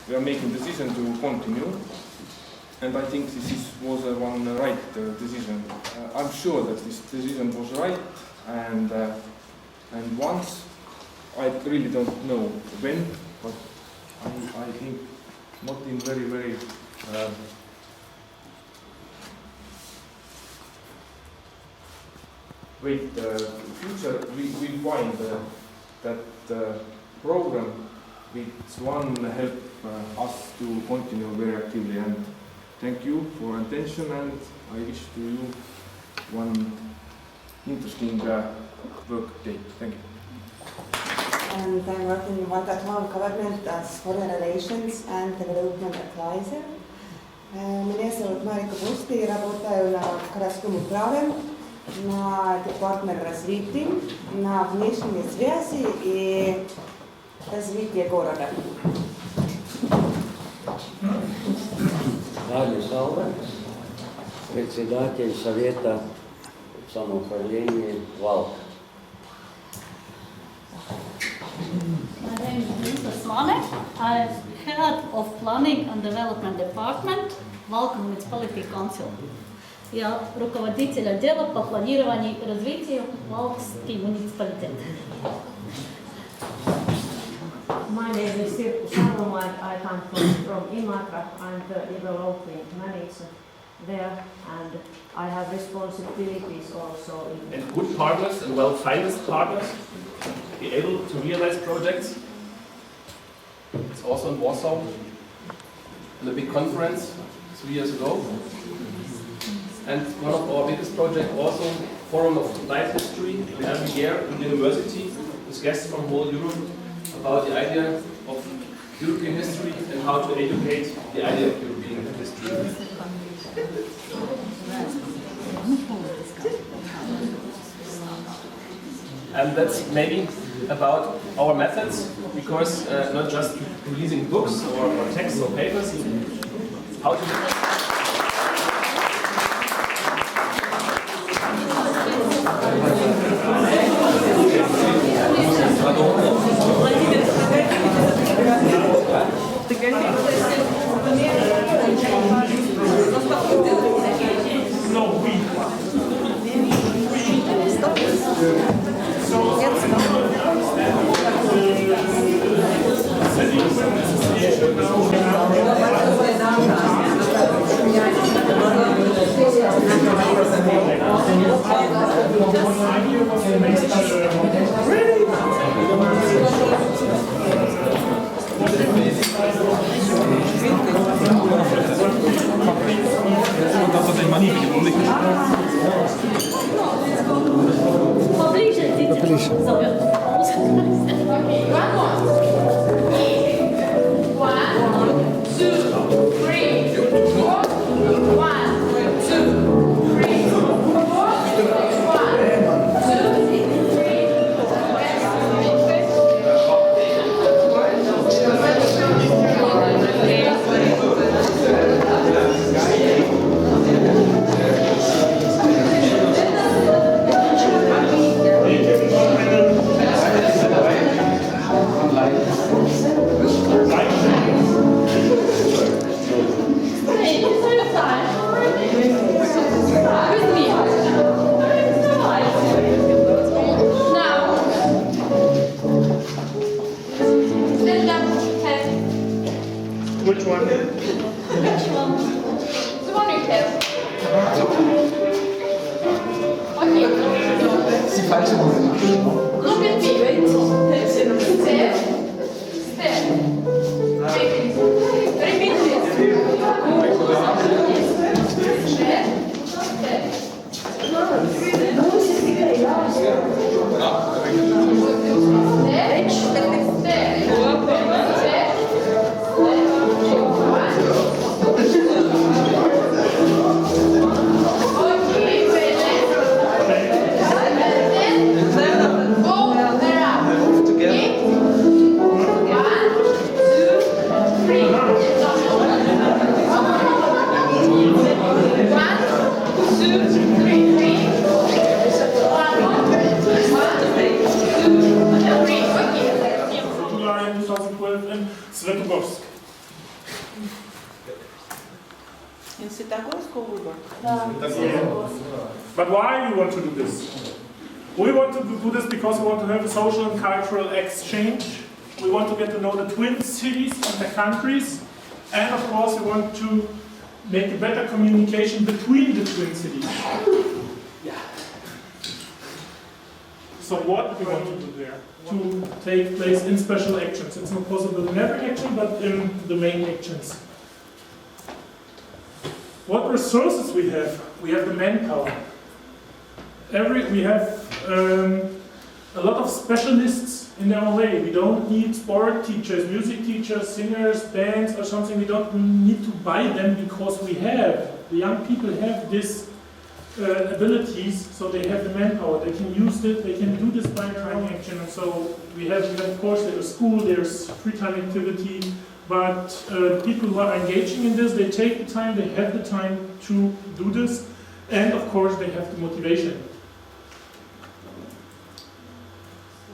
we are making decision to continue. And I think was one right decision. I'm sure that this decision was right, and once, I really don't know when, but I think not in very future we find that program which one help us to continue very actively. And thank you for attention, and I wish to you one interesting work day. Thank you. And I'm working in Valka government as foreign relations and development advisor. Меня зовут Марика Пусты, я работаю на городском управе, на департаменте развития, на внешней связи и развитии города. Valka, председатель Совета самоуправления Valka. My name is Grenze Valga. I'm head of Planning and Development Department, Valka Municipality Council. Я руководитель отдела по планированию и развитию Valkский муниципалитет. My name is Sirkku Saloma and I come from Imatra. I'm the development manager there, and I have responsibilities also in... And good partners and well-financed partners be able to realize projects. It's also in Warsaw, in a big conference 3 years ago. And one of our biggest projects also, Forum of Life History, every year in the university, with guests from whole Europe, about the idea of European history and how to educate the idea of European history. And that's maybe about our methods, because not just releasing books or texts or papers, how to Go! In Svetogorsk or Oder? But why we want to do this? We want to do this because we want to have a social and cultural exchange. We want to get to know the twin cities and the countries. And of course we want to make a better communication between the twin cities. So what we want to do there? To take place in special actions. It's not possible in every action, but in the main actions. What resources we have? We have the manpower. We have a lot of specialists in our way. We don't need sport teachers, music teachers, singers, bands or something. We don't need to buy them because we have. The young people have this abilities, so they have the manpower. They can use it, they can do this by their own action. And so we have, of course, there's school, there's free time activity, but people who are engaging in this, they take the time, they have the time to do this, and of course they have the motivation.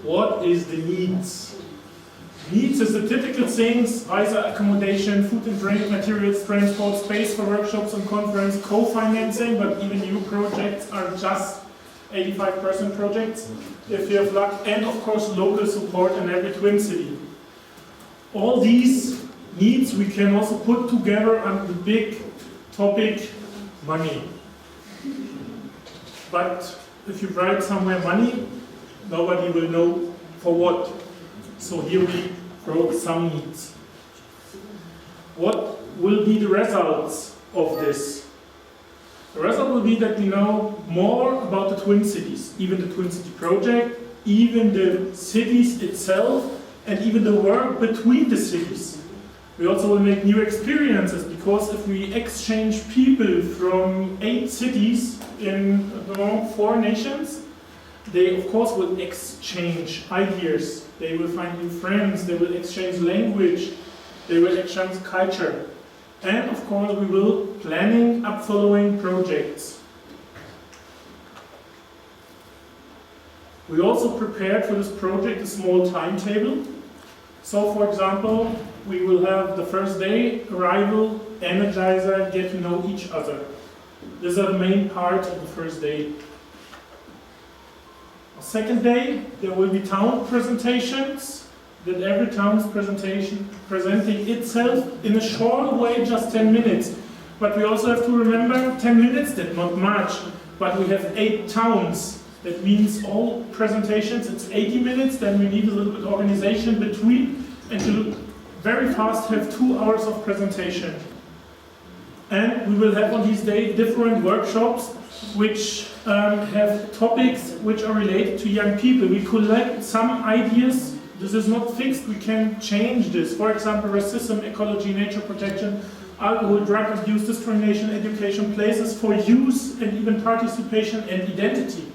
What is the needs? Needs is the typical things, either accommodation, food and drink, materials, transport, space for workshops and conference, co-financing, but even new projects are just 85% projects, if you have luck, and of course local support in every twin city. All these needs we can also put together under the big topic, money. But if you write somewhere money, nobody will know for what. So here we wrote some needs. What will be the results of this? The result will be that we know more about the twin cities, even the twin city project, even the cities itself, and even the work between the cities. We also will make new experiences, because if we exchange people from 8 cities in 4 nations, they of course will exchange ideas, they will find new friends, they will exchange language, they will exchange culture. And of course we will planning following projects. We also prepared for this project a small timetable. So for example, we will have the first day, arrival, energizer, get to know each other. These are the main parts of the first day. Second day, there will be town presentations, that every town's presenting itself in a short way, just 10 minutes. But we also have to remember 10 minutes, that's not much, but we have 8 towns. That means all presentations, it's 80 minutes, then we need a little bit of organization between, and to very fast have 2 hours of presentation. And we will have on these days different workshops which have topics which are related to young people. We collect some ideas. This is not fixed, we can change this. For example, racism, ecology, nature protection, alcohol, drug abuse, discrimination, education, places for use, and even participation and identity.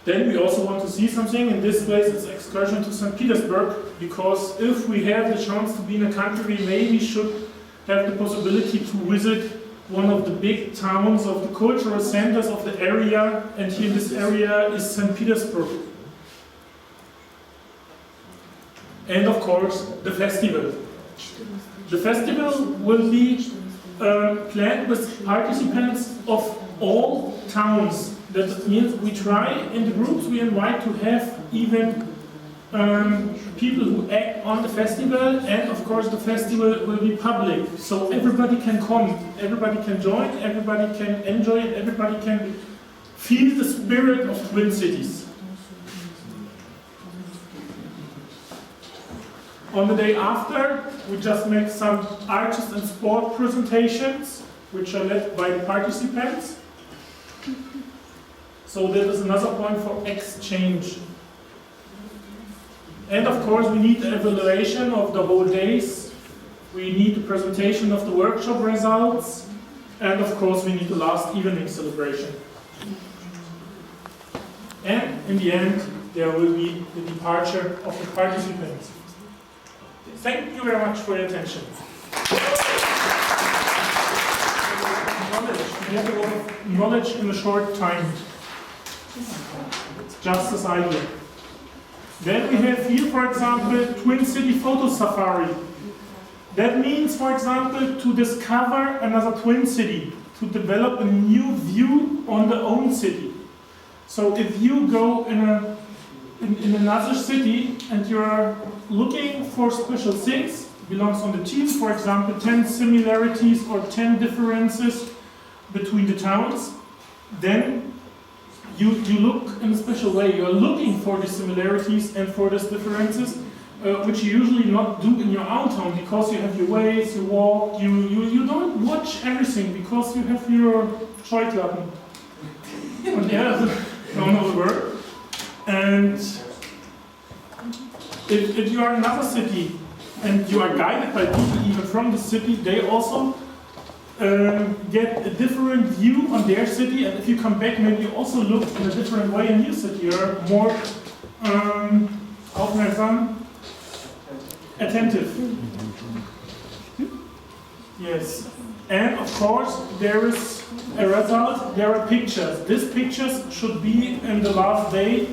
Then we also want to see something. In this place it's excursion to St. Petersburg, because if we have the chance to be in a country, we maybe should have the possibility to visit one of the big towns of the cultural centers of the area, and here in this area is St. Petersburg. And of course the festival. The festival will be planned with participants of all towns. That means we try in the groups we invite to have even people who act on the festival, and of course the festival will be public, so everybody can come, everybody can join, everybody can enjoy it, everybody can feel the spirit of Twin Cities. On the day after, we just make some artist and sport presentations, which are led by the participants. So that is another point for exchange. And of course we need the evaluation of the whole days. We need the presentation of the workshop results. And of course we need the last evening celebration. And in the end, there will be the departure of the participants. Thank you very much for your attention. Knowledge. We have a lot of knowledge in a short time. It's just this idea. Then we have here, for example, Twin City Photo Safari. That means, for example, to discover another twin city, to develop a new view on the own city. So if you go in another city and you're looking for special things, belongs on the teams, for example, 10 similarities or 10 differences between the towns, then you look in a special way. You're looking for the similarities and for these differences, which you usually not do in your own town, because you have your ways, you walk, you don't watch everything, because you have your Scheuklappen. And yeah, don't know the word. And if you are in another city and you are guided by people even from the city, they also get a different view on their city, and if you come back, maybe you also look in a different way in your city. You're more aufmerksam, attentive. Yes, and of course there is a result. There are pictures. These pictures should be in the last day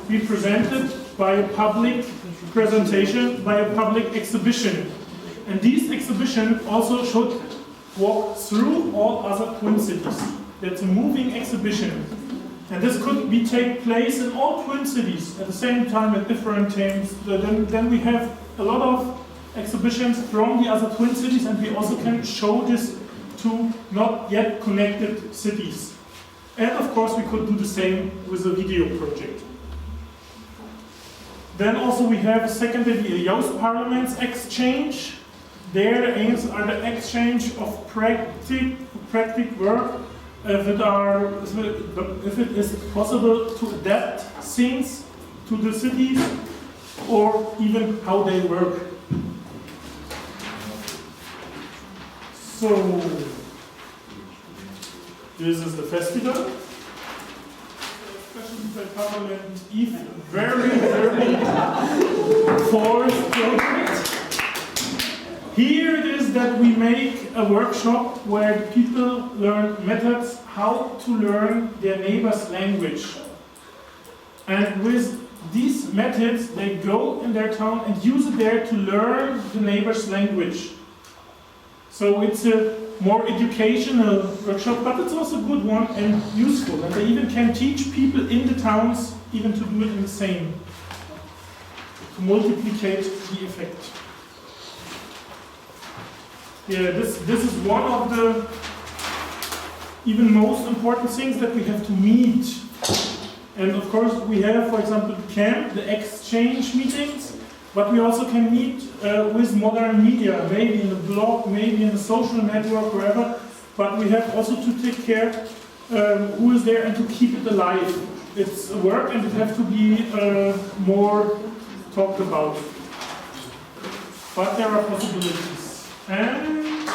be presented by a public presentation, by a public exhibition, and these exhibitions also should walk through all other twin cities. That's a moving exhibition. And this could take place in all twin cities at the same time at different times. Then we have a lot of exhibitions from the other twin cities, and we also can show this to not yet connected cities. And of course we could do the same with a video project. Then also we have secondly a youth parliaments exchange. Their aims are the exchange of practical work, if it is possible to adapt things to the cities, or even how they work. So, this is the festival. Special Parliament Eve, very fourth project. Here it is that we make a workshop where people learn methods how to learn their neighbor's language. And with these methods, they go in their town and use it there to learn the neighbor's language. So it's a more educational workshop, but it's also a good one and useful. And they even can teach people in the towns even to do it in the same, to multiplicate the effect. Yeah, this is one of the even most important things that we have to meet. And of course we have, for example, the camp, the exchange meetings, but we also can meet with modern media, maybe in a blog, maybe in a social network, wherever. But we have also to take care who is there and to keep it alive. It's a work and it has to be more talked about. But there are possibilities. And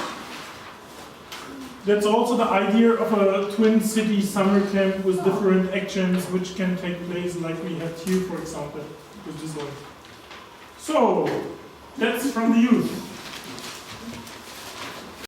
that's also the idea of a twin city summer camp with different actions which can take place, like we have here, for example, with this one. So, that's from the youth.